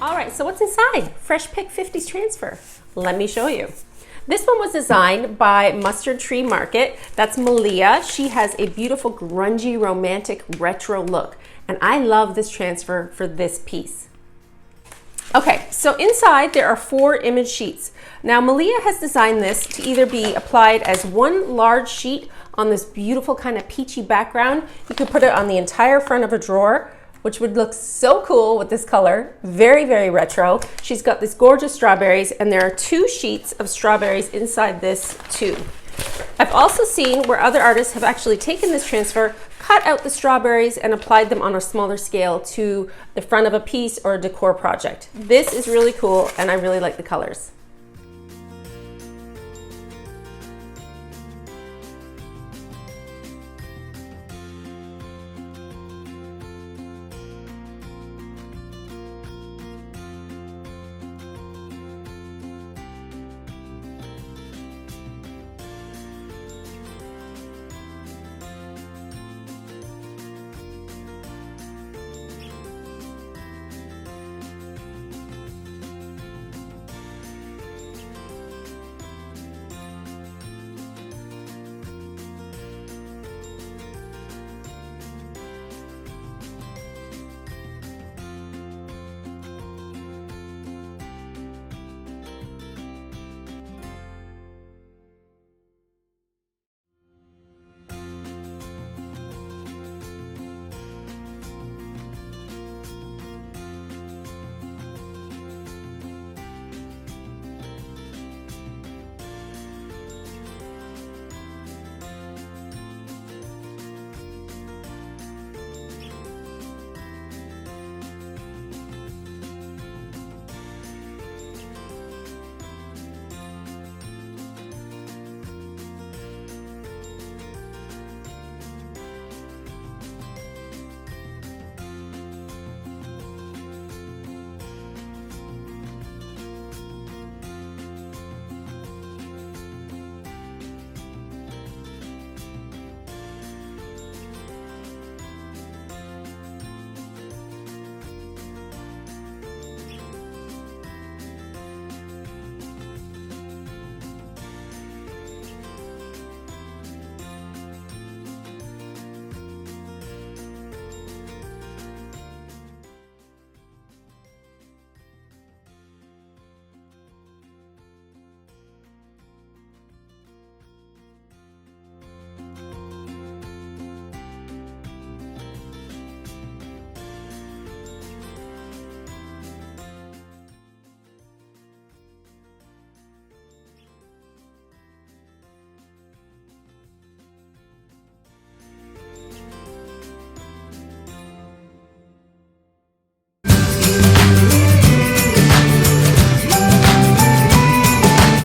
All right, so what's inside? Fresh Pick 50s transfer. Let me show you. This one was designed by Mustard Tree Market. That's Malia. She has a beautiful grungy romantic retro look, and I love this transfer for this piece. Okay, so inside there are 4 image sheets. Now Malia has designed this to either be applied as one large sheet on this beautiful kind of peachy background. You could put it on the entire front of a drawer, which would look so cool with this color. Very, very retro. She's got these gorgeous strawberries, and there are 2 sheets of strawberries inside this too. I've also seen where other artists have actually taken this transfer, cut out the strawberries and applied them on a smaller scale to the front of a piece or a decor project. This is really cool, and I really like the colors.